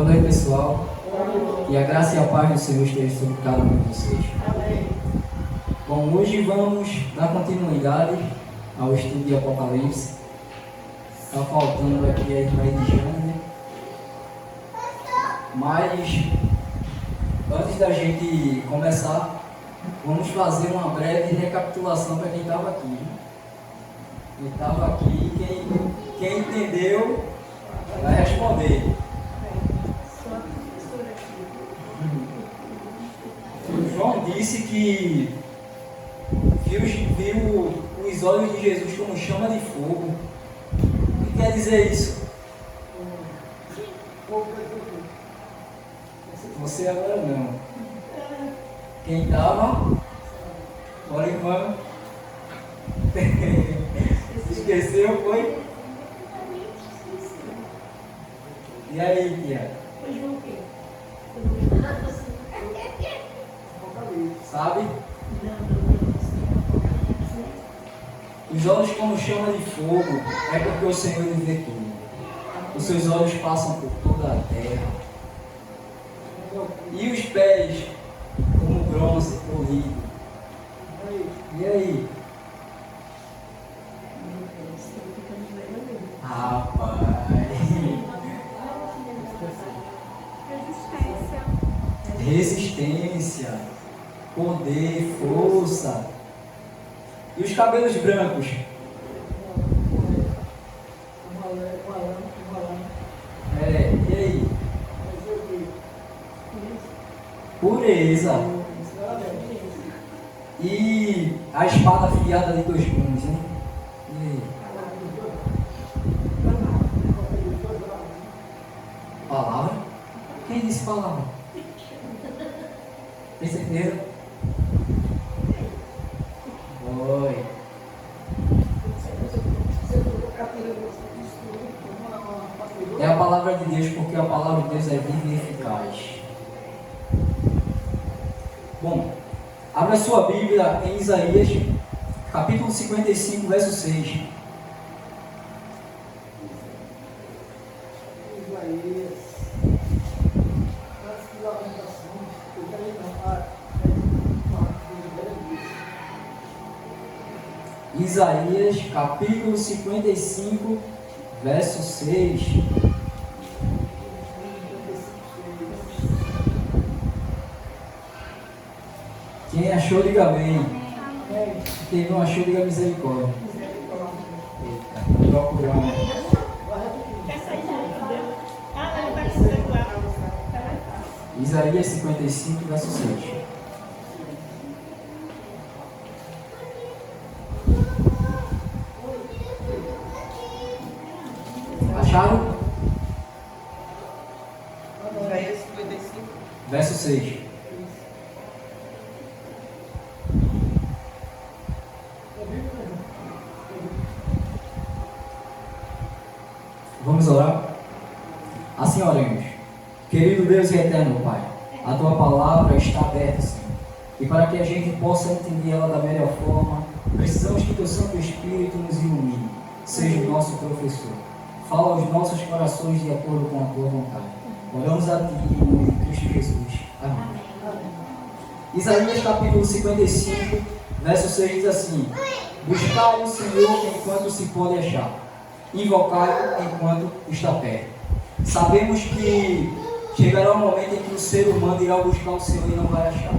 Boa noite, pessoal. Que a graça e a paz do Senhor esteja sobre cada um de vocês. Bom, hoje vamos dar continuidade ao estudo de Apocalipse. Está faltando aqui a irmã Ediane. Mas, antes da gente começar, vamos fazer uma breve recapitulação para quem estava aqui. Quem estava aqui, quem entendeu, vai responder. O João disse que viu os olhos de Jesus como chama de fogo. O que quer dizer isso? Você agora não. Quem estava? Bora, irmã. Esqueceu, foi? E aí, tia? Sabe? Os olhos como chama de fogo é porque o Senhor lhe vê tudo. Os seus olhos passam por toda a terra. E os pés como bronze polido. E aí? Rapaz. Resistência, poder, força. E os cabelos brancos? E aí? Pureza. E a espada afiada de 2 gumes, hein? E aí? Palavra? Quem disse palavra? Tem certeza? Oi. É a palavra de Deus, porque a palavra de Deus é viva e eficaz. Bom, abra sua Bíblia em Isaías, capítulo 55, verso 6. Isaías, capítulo 55, verso 6. Quem achou, diga amém. Quem não achou, diga misericórdia. Eita, procurando. Isaías 55, verso 6. Acharam? Isaías 55. Verso 6. Vamos orar? Assim oremos. Querido Deus e eterno Pai, a Tua palavra está aberta, Senhor. E para que a gente possa entender ela da melhor forma, precisamos que Teu Santo Espírito nos ilumine, seja o nosso professor. Fala aos nossos corações de acordo com a Tua vontade. Oramos a Ti em nome de Cristo Jesus. Amém. Isaías capítulo 55, verso 6 diz assim: Buscai o Senhor enquanto se pode achar, invocai-o enquanto está perto. Sabemos que chegará um momento em que o ser humano irá buscar o Senhor e não vai achar.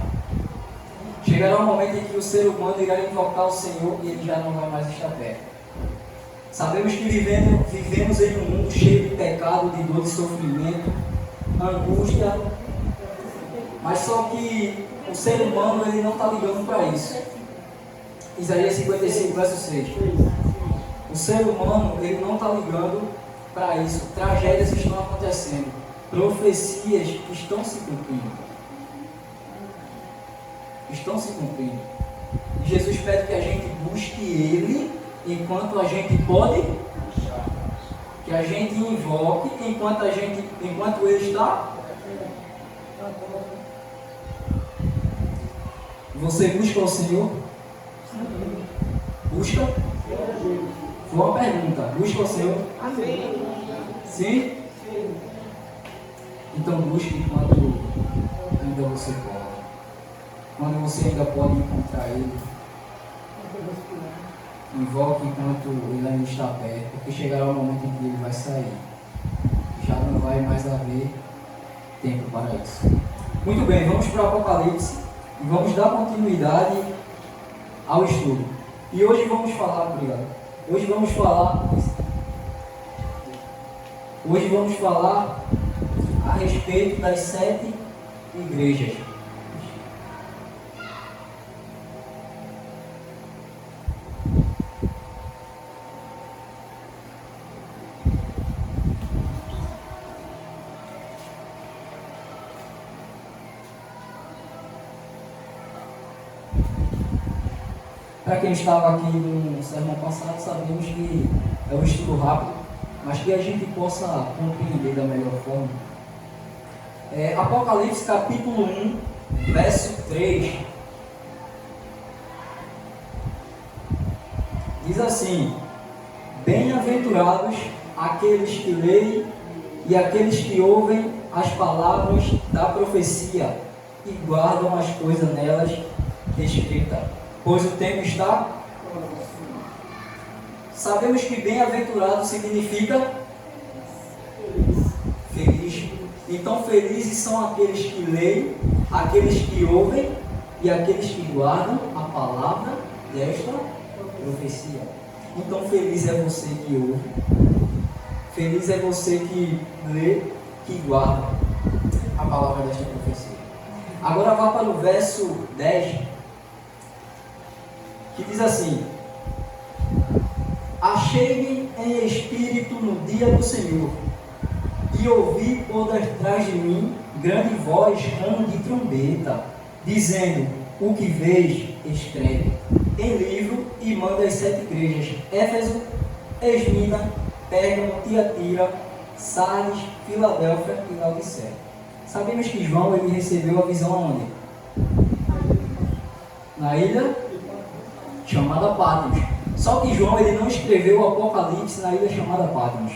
Chegará um momento em que o ser humano irá invocar o Senhor e ele já não vai mais estar perto. Sabemos que vivemos em um mundo cheio de pecado, de dor, de sofrimento, angústia, mas só que o ser humano ele não está ligando para isso. Isaías 55, verso 6. O ser humano ele não está ligando para isso. Tragédias estão acontecendo, profecias estão se cumprindo. Estão se cumprindo. E Jesus pede que a gente busque Ele enquanto a gente pode, que a gente invoque enquanto Ele está. Você busca o Senhor? Busca? Foi uma pergunta. Busca o Senhor? Amém. Sim? Então busque enquanto ainda você pode. Quando você ainda pode encontrar Ele, invoque enquanto Ele ainda está perto, porque chegará o momento em que Ele vai sair. Já não vai mais haver tempo para isso. Muito bem, vamos para o Apocalipse e vamos dar continuidade ao estudo. E hoje vamos falar, obrigado. Hoje vamos falar a respeito das 7 igrejas. Para quem estava aqui no sermão passado, sabemos que é um estudo rápido, mas que a gente possa compreender da melhor forma. Apocalipse capítulo 1, verso 3. Diz assim: bem-aventurados aqueles que leem e aqueles que ouvem as palavras da profecia e guardam as coisas nelas escritas, pois o tempo está. Sabemos que bem-aventurado significa feliz. Então felizes são aqueles que leem, aqueles que ouvem e aqueles que guardam a palavra desta profecia. Então feliz é você que ouve, feliz é você que lê, que guarda a palavra desta profecia. Agora vá para o verso 10, que diz assim: achei-me em espírito no dia do Senhor, e ouvi por detrás de mim grande voz como de trombeta, dizendo: o que vês, escreve em livro e manda às 7 igrejas: Éfeso, Esmina, Pérgamo, Tiatira, Sardes, Filadélfia e Laodiceia. Sabemos que João ele recebeu a visão aonde? Na ilha chamada Patmos. Só que João ele não escreveu o Apocalipse na ilha chamada Patmos.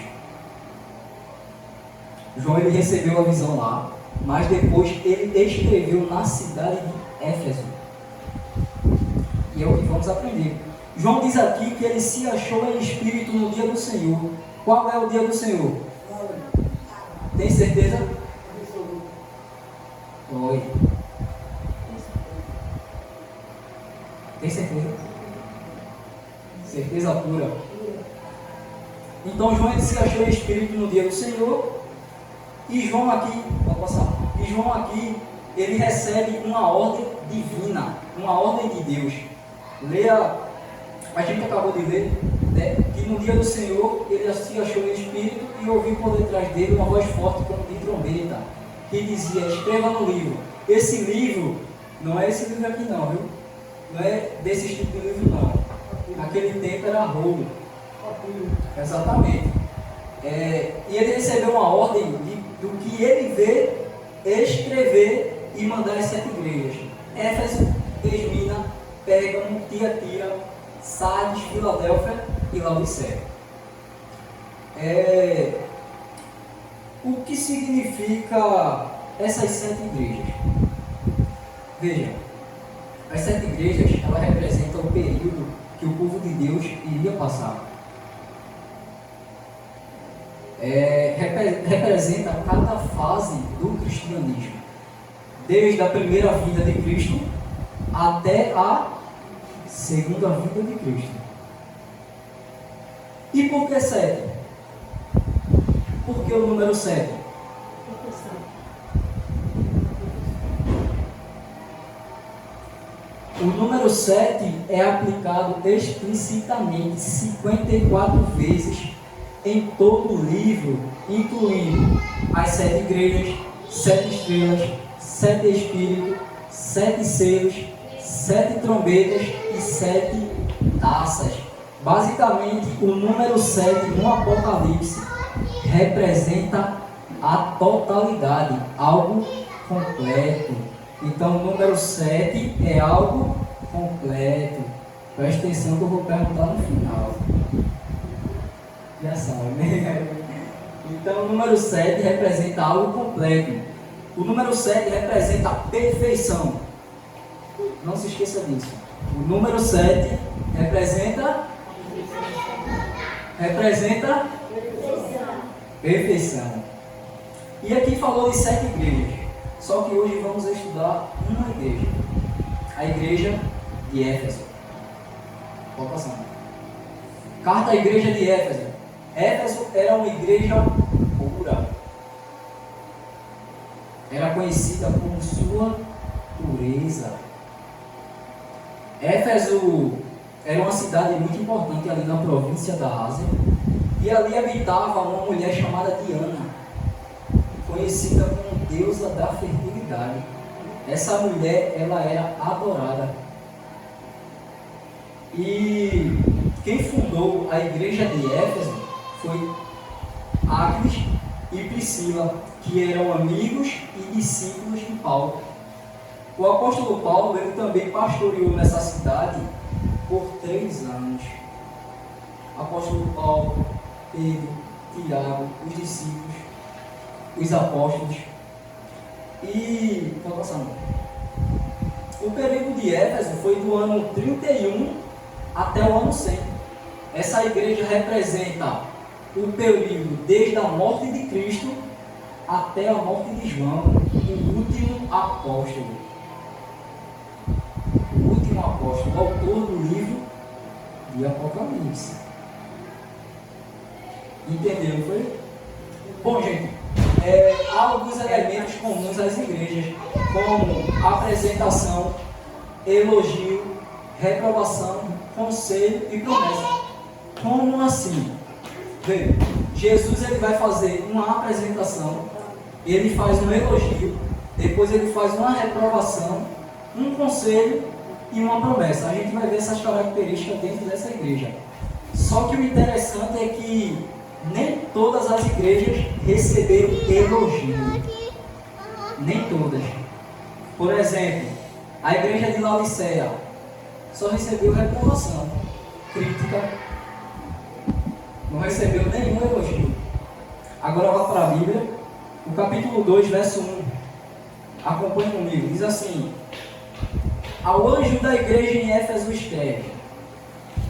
João ele recebeu a visão lá, mas depois ele escreveu na cidade de Éfeso. E é o que vamos aprender. João diz aqui que ele se achou em espírito no dia do Senhor. Qual é o dia do Senhor? Tem certeza? Oi. Tem certeza? Certeza pura. Então João ele se achou em espírito no dia do Senhor. E João aqui, ele recebe uma ordem divina, uma ordem de Deus. Leia, a gente acabou de ler, né, que no dia do Senhor ele se achou em espírito e ouviu por detrás dele uma voz forte como de trombeta, que dizia: escreva no livro. Esse livro, não é esse livro aqui não, viu? Não é desse tipo de livro não. Naquele tempo era rolo. Exatamente. E ele recebeu uma ordem do que ele vê, escrever e mandar às 7 igrejas: Éfeso, Esmina, Pérgamo, Tiatira, Sardes, Filadélfia e Laodiceia. O que significa essas 7 igrejas? Veja, as 7 igrejas elas representam o período que o povo de Deus iria passar. Representa cada fase do cristianismo, desde a primeira vinda de Cristo até a segunda vinda de Cristo. E por que 7? Por que o número 7? O número 7 é aplicado explicitamente 54 vezes em todo o livro, incluindo as 7 igrejas, 7 estrelas, 7 espíritos, 7 selos, 7 trombetas e 7 taças. Basicamente, o número 7 no Apocalipse representa a totalidade, algo completo. Então, o número 7 é algo completo. Preste atenção que eu vou perguntar no final. Já sabe, né? Então o número 7 representa algo completo. O número 7 representa a perfeição. Não se esqueça disso. O número 7 representa perfeição. E aqui falou de 7 igrejas. Só que hoje vamos estudar uma igreja. A igreja de Éfeso. Pode passar. Carta à igreja de Éfeso. Éfeso era uma igreja pura. Era conhecida como sua pureza. Éfeso era uma cidade muito importante ali na província da Ásia. E ali habitava uma mulher chamada Diana, conhecida como deusa da fertilidade. Essa mulher, ela era adorada. E quem fundou a igreja de Éfeso foi Áquila e Priscila, que eram amigos e discípulos de Paulo. O apóstolo Paulo, ele também pastoreou nessa cidade por 3 anos. Apóstolo Paulo, Pedro, Tiago, os discípulos, os apóstolos. E o período de Éfeso foi do ano 31 até o ano 100. Essa igreja representa o período desde a morte de Cristo até a morte de João, o último apóstolo. O último apóstolo, autor do livro de Apocalipse. Entenderam, foi? Bom, gente, há alguns elementos comuns às igrejas, como apresentação, elogio, reprovação, conselho e promessa. Como assim? Veja, Jesus ele vai fazer uma apresentação, ele faz um elogio, depois ele faz uma reprovação, um conselho e uma promessa. A gente vai ver essas características dentro dessa igreja. Só que o interessante é que nem todas as igrejas receberam elogio. Nem todas. Por exemplo, a igreja de Laodiceia só recebeu reprovação, crítica, não recebeu nenhum elogio. Agora vá para a Bíblia, o capítulo 2, verso 1. Acompanhe comigo, diz assim: ao anjo da igreja em Éfeso escreve: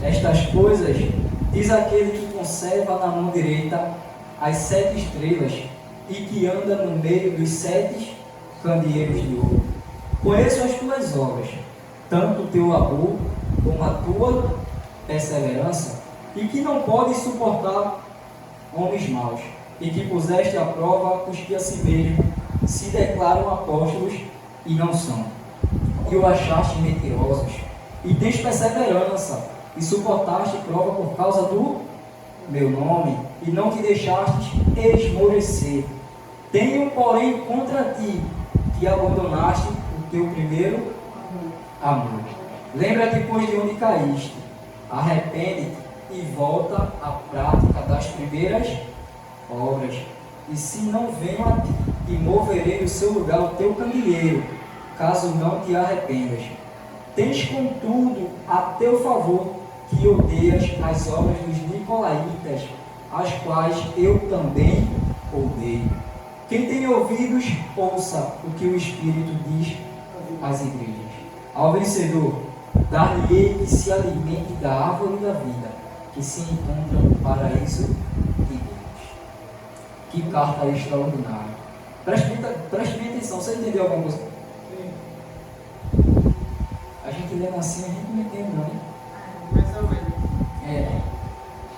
estas coisas diz aquele que conserva na mão direita as 7 estrelas e que anda no meio dos 7 candeeiros de ouro. Conheço as tuas obras, tanto o teu labor como a tua perseverança, e que não podes suportar homens maus, e que puseste à prova os que a si mesmo se declaram apóstolos e não são, e o achaste mentirosos, e tens perseverança, e suportaste prova por causa do meu nome, e não te deixastes esmorecer. Tenho, porém, contra ti, que abandonaste o teu primeiro amor. Lembra-te, pois, de onde caíste, arrepende-te e volta à prática das primeiras obras. E se não venho a ti, e moverei do seu lugar o teu candeeiro, caso não te arrependas. Tens, contudo, a teu favor que odeias as obras dos nicolaítas, as quais eu também odeio. Quem tem ouvidos, ouça o que o Espírito diz às igrejas. Ao vencedor, dar-lhe-ei que se alimente da árvore da vida, que se encontra no paraíso de Deus. Que carta extraordinária. Preste bem atenção, você entendeu alguma coisa? A gente lendo assim, a gente não entende não, né? Mais ou menos.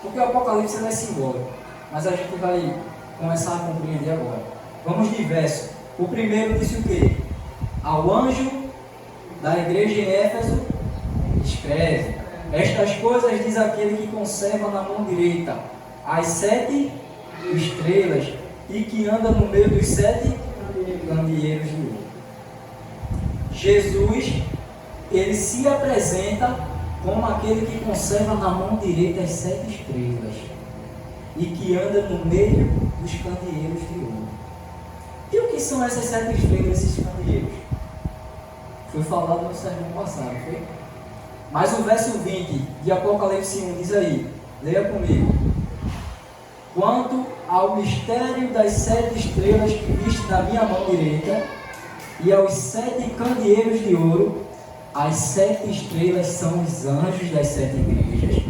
Porque o Apocalipse é simbólico, mas a gente vai começar a compreender agora. Vamos de verso. O primeiro disse o quê? Ao anjo da igreja em Éfeso escreve: estas coisas diz aquele que conserva na mão direita as 7 estrelas e que anda no meio dos 7 candeeiros de ouro. Jesus, ele se apresenta como aquele que conserva na mão direita as 7 estrelas e que anda no meio dos candeeiros de ouro. E o que são essas 7 estrelas, esses candeeiros? Foi falado no sermão passado, foi? Mas o verso 20 de Apocalipse 1 diz aí, leia comigo: quanto ao mistério das 7 estrelas que viste na minha mão direita e aos 7 candeeiros de ouro. As 7 estrelas são os anjos das 7 igrejas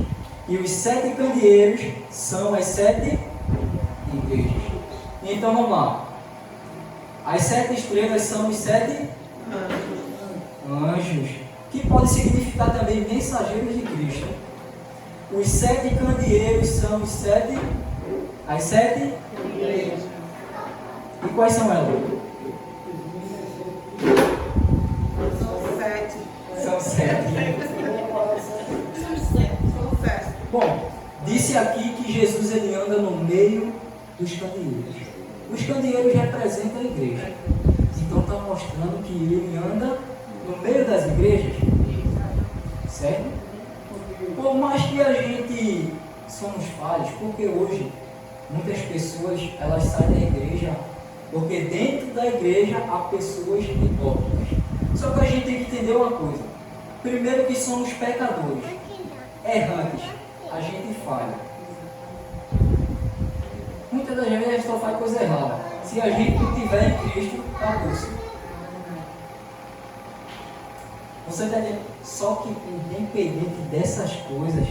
e os 7 candeeiros são as 7 igrejas. Então vamos lá. As 7 estrelas são os 7 anjos, que pode significar também mensageiros de Cristo. Os 7 candeeiros são as 7 igrejas. E quais são elas? São 7. Bom, disse aqui que Jesus ele anda no meio dos candeeiros. Os candeeiros representam a igreja. Então está mostrando que ele anda no meio das igrejas. Certo? Por mais que a gente somos falhos, porque hoje muitas pessoas elas saem da igreja, porque dentro da igreja há pessoas hipócritas. Só que a gente tem que entender uma coisa. Primeiro que somos pecadores, errantes, a gente falha. Muitas das vezes a gente só faz coisa errada. Se a gente não tiver em Cristo, acabou-se. Você está entendendo? Só que independente dessas coisas,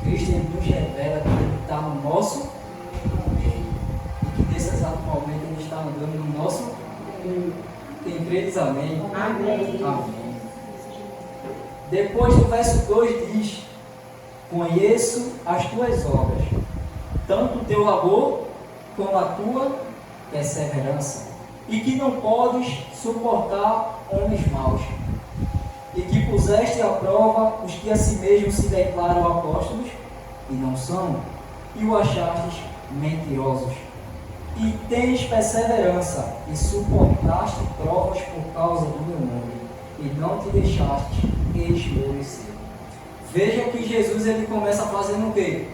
Cristo ele nos revela que Ele está no nosso meio. E que nesse exato momento Ele está andando no nosso meio. Quem crê diz amém? Amém. Amém. Depois do verso 2 diz: conheço as tuas obras, tanto o teu labor como a tua perseverança, e que não podes suportar homens maus, e que puseste à prova os que a si mesmos se declaram apóstolos e não são, e o achastes mentirosos. E tens perseverança, e suportaste provas por causa do meu nome, e não te deixaste esmorecer. Veja que Jesus ele começa fazendo o quê?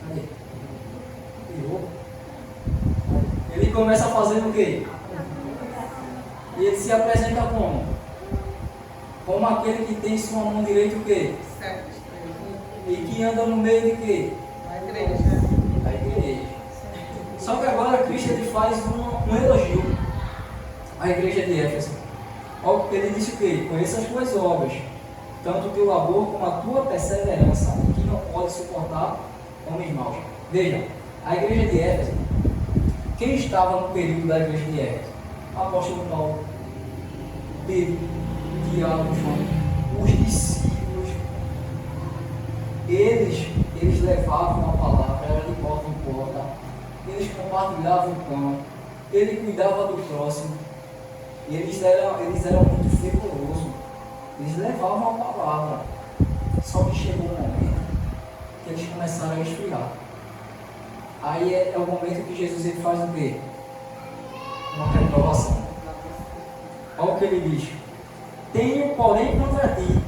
Cadê? Ele começa fazendo o quê? E ele se apresenta como? Como aquele que tem em sua mão direita o quê? E que anda no meio de quê? A igreja. A igreja. Só que agora Cristo ele faz um elogio à igreja de Éfeso. Ele disse o quê? Conheça as tuas obras, tanto o teu labor como a tua perseverança, e que não pode suportar homens maus. Veja, a igreja de Éfeso, quem estava no período da igreja de Éfeso? Apóstolo Paulo, Pedro, Tiago, João, os discípulos. Eles levavam a palavra, era de porta em porta, eles compartilhavam o pão, ele cuidava do próximo, eles eram muito fervorosos, eles levavam a palavra. Só que chegou um momento que eles começaram a esfriar. Aí é o momento que Jesus ele faz o quê? Uma reprovação. Olha o que ele diz: tenho, porém, contra ti,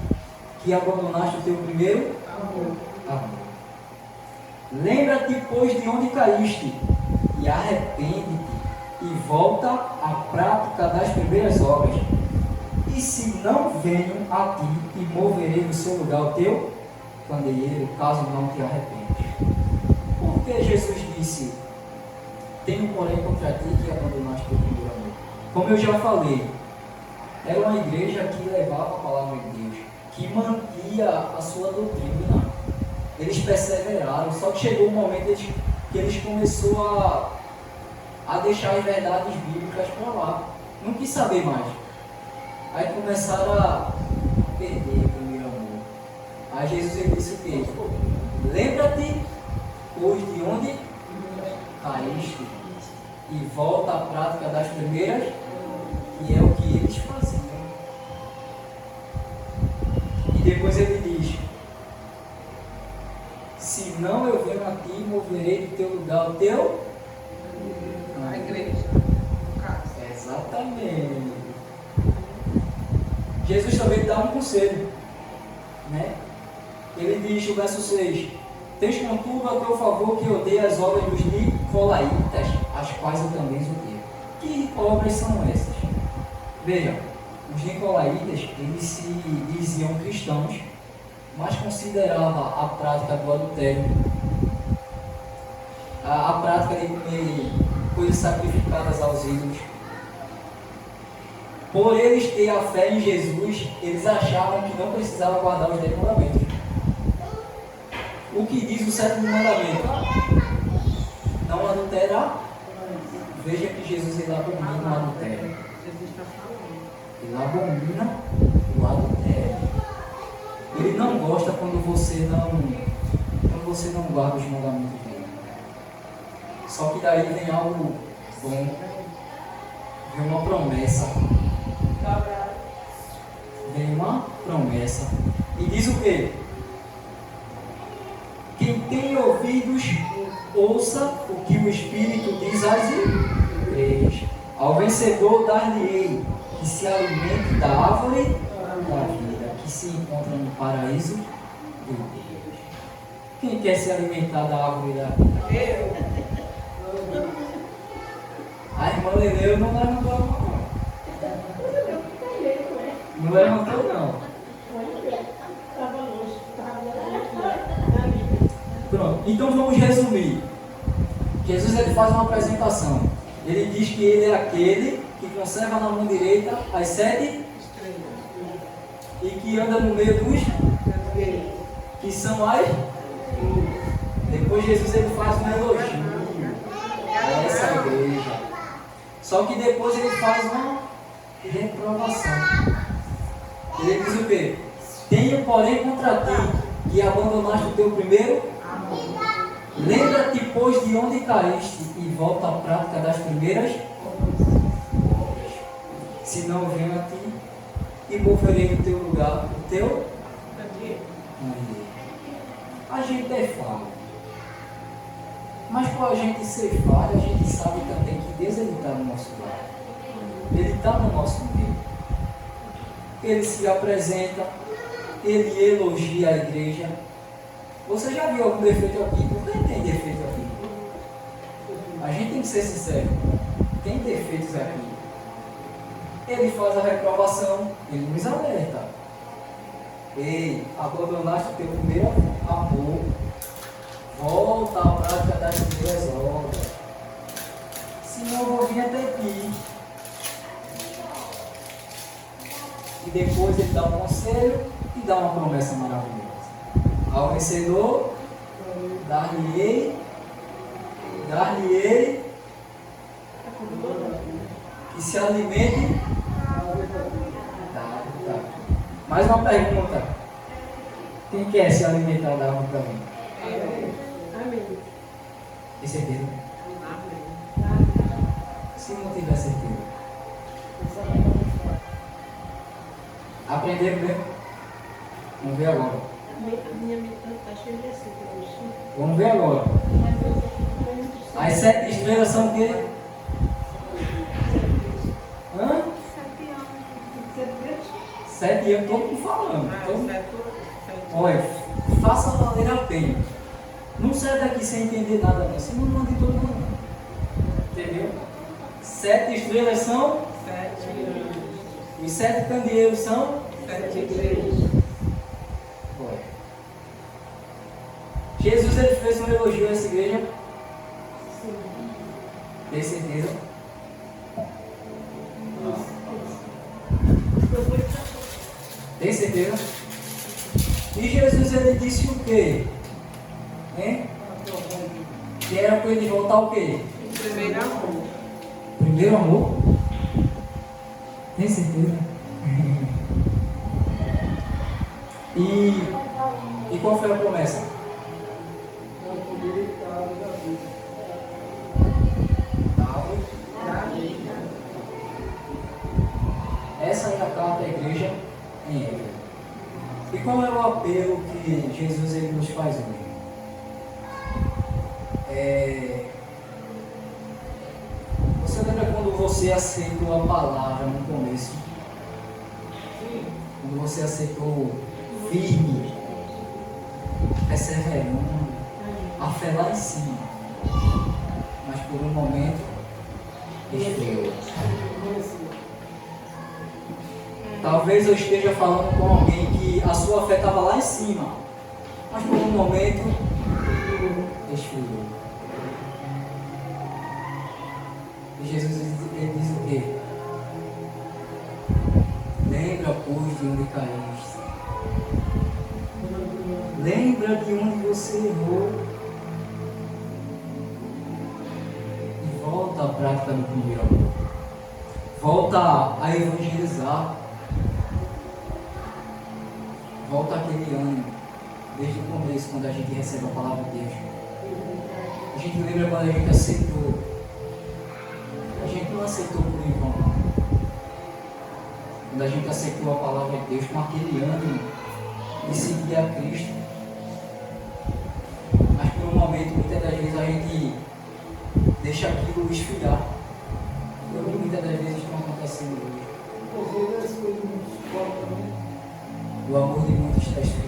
que abandonaste o teu primeiro amor. Lembra-te, pois, de onde caíste, e arrepende-te, e volta à prática das primeiras obras. E se não venho a ti, e moverei do seu lugar o teu candeeiro, caso não te arrependes. Porque Jesus disse: tenho, porém, contra ti, que abandonaste o teu primeiro amor. Como eu já falei, era uma igreja que levava a palavra de Deus, que mantinha a sua doutrina. Eles perseveraram, só que chegou um momento que eles começaram a deixar as verdades bíblicas para lá. Não quis saber mais. Aí começaram a perder o primeiro amor. Aí Jesus ele disse o quê? Lembra-te, pois, de onde caíste, e volta à prática das primeiras, que é o que eles faziam. E depois ele diz: se não eu venho a ti, moverei do teu lugar o teu. A igreja, no caso. Exatamente. Jesus também dá um conselho, né? Ele diz no verso 6: tens contudo a teu favor que odeia as obras dos nicolaítas, as quais eu também odeio. Que obras são essas? Veja, os nicolaítas, eles se diziam cristãos, mas consideravam a prática do adultério, a prática de comer coisas sacrificadas aos ídolos. Por eles ter a fé em Jesus, eles achavam que não precisavam guardar os 10 mandamentos. O que diz o 7º mandamento? Não adulterar. Veja que Jesus ele abomina o adultério. Ele abomina o adultério. Ele não gosta quando você não guarda os mandamentos dele. Só que daí vem algo bom, vem uma promessa. Vem uma promessa. E diz o quê? Quem tem ouvidos, ouça o que o Espírito diz às igrejas. Ao vencedor dar-lhe-ei que se alimente da árvore da vida, que se encontra no paraíso de Deus. Quem quer se alimentar da árvore da vida? A irmã Leleu não levantou a mão. Não levantou, não. Pronto, então vamos resumir. Jesus ele faz uma apresentação. Ele diz que ele é aquele que conserva na mão direita as 7 e que anda no meio dos que são as. Depois Jesus ele faz um elogio a essa igreja. Só que depois ele faz uma reprovação. Ele diz o quê? Tenho porém contra ti que abandonaste o teu primeiro amor. Lembra-te, pois, de onde caíste e volta à prática das primeiras obras. Se não venho a ti e moverei no teu lugar o teu candeeiro. A gente é falho. Mas para a gente ser falho, a gente sabe também que Deus está no nosso lado. Ele está no nosso meio. Ele se apresenta, ele elogia a igreja. Você já viu algum defeito aqui? Por que tem defeito aqui? A gente tem que ser sincero. Tem defeitos aqui. Ele faz a reprovação, ele nos alerta. Ei, abandonaste o teu primeiro amor. Volta à prática das primeiras obras. Senão eu vou vir até aqui. E depois ele dá um conselho e dá uma promessa maravilhosa. Ao vencedor, dar-lhe-ei, que se alimente. Mais uma pergunta. Quem quer se alimentar da árvore também? Amém. Tem certeza? Se não tiver certeza. Aprenderam mesmo? Vamos ver agora. Minha mente está cheia de assim hoje. Vamos ver agora. As 7 estrelas são o quê? Hã? 7 anos, todo mundo falando. Olha, faça valer a pena. Não sai daqui sem entender nada, não. Senão não manda todo mundo. Entendeu? 7 estrelas são 7 anos. Os 7 candeeiros são 7 igrejas. Olha. Jesus ele fez um elogio a essa igreja. Sim. Tem certeza? Tem certeza? E Jesus ele disse o quê? Hein? Que era para ele voltar o quê? Primeiro amor. Primeiro amor? Tem certeza? E qual foi a promessa? Essa é a carta da igreja em Éfeso. E qual é o apelo que Jesus ele nos faz hoje? Você lembra quando você aceitou a palavra no começo? Quando você aceitou firme, perseverando, a fé lá em cima, mas por um momento esfriou. Talvez eu esteja falando com alguém que a sua fé estava lá em cima, mas por um momento esfriou. E Jesus ele diz o quê? Lembra, pois, de onde caíste. Lembra de onde você errou. E volta à prática do primeiro amor. Volta a evangelizar. Volta aquele ânimo. Desde o começo, quando a gente recebe a palavra de Deus. A gente lembra quando a gente aceitou. A gente não aceitou por em vão. Quando a gente aceitou a palavra de Deus com aquele ânimo de seguir a Cristo. Mas por um momento, muitas das vezes, a gente deixa aquilo esfriar. E o que muitas das vezes estão acontecendo hoje. O amor de muitos está esfriado.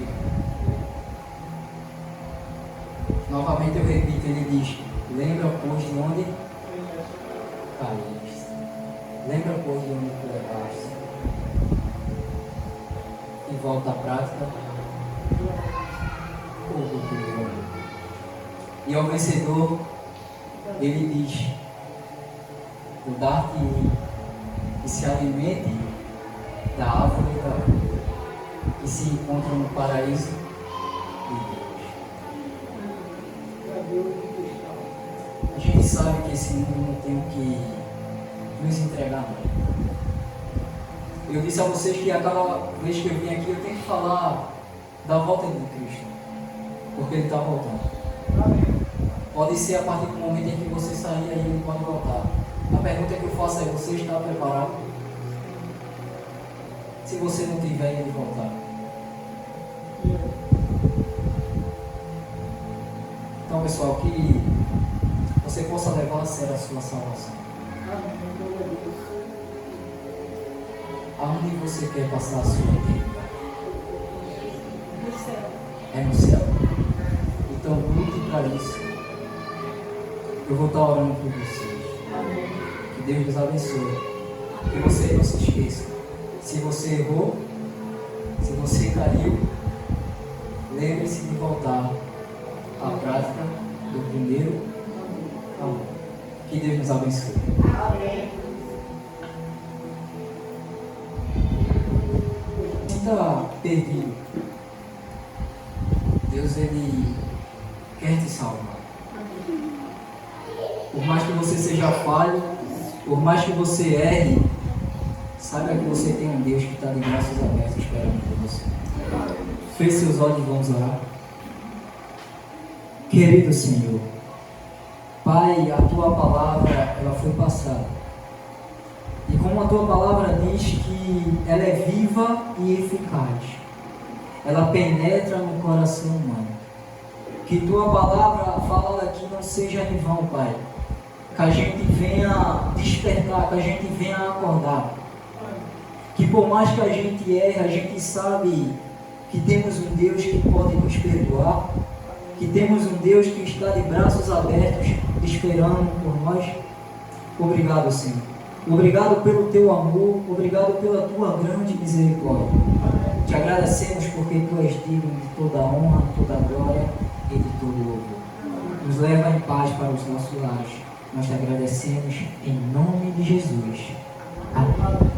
Novamente eu repito, ele diz: lembra, pois, de onde caíste. Lembra, pois, de onde tu erraste. E volta à prática do primeiro amor. E ao vencedor, ele diz: vou dar-te que se alimente da árvore da vida, que se encontra no paraíso de Deus. A gente sabe que esse mundo não tem o que nos entregar, não. Eu disse a vocês que a cada vez que eu vim aqui eu tenho que falar da volta de Cristo, porque Ele está voltando. Pode ser a partir do momento em que você sair aí, Ele pode voltar. A pergunta que eu faço é: você está preparado? Se você não tiver, Ele voltar. Então, pessoal, que você possa levar a sério a sua salvação. Aonde você quer passar a sua eternidade? No céu. É no céu? Então lute para isso. Eu vou estar orando por vocês. Que Deus nos abençoe. Que você não se esqueça. Se você errou, se você caiu, lembre-se de voltar à prática do primeiro amor. Que Deus nos abençoe. Amém. Está perdido. Deus, Ele quer te salvar. Por mais que você seja falho, por mais que você erre, saiba que você tem um Deus que está de braços abertos esperando por você. Feche seus olhos e vamos orar. Querido Senhor, Pai, a Tua palavra, ela foi passada. E como a Tua palavra diz que ela é viva e eficaz, ela penetra no coração humano. Que Tua palavra falada aqui não seja em vão, Pai. Que a gente venha despertar, que a gente venha acordar. Que por mais que a gente erre, a gente sabe que temos um Deus que pode nos perdoar. Que temos um Deus que está de braços abertos, esperando por nós. Obrigado, Senhor. Obrigado pelo Teu amor, obrigado pela Tua grande misericórdia. Te agradecemos porque Tu és digno de toda a honra, de toda a glória e de todo o louvor. Nos leva em paz para os nossos lares. Nós te agradecemos em nome de Jesus. Amém.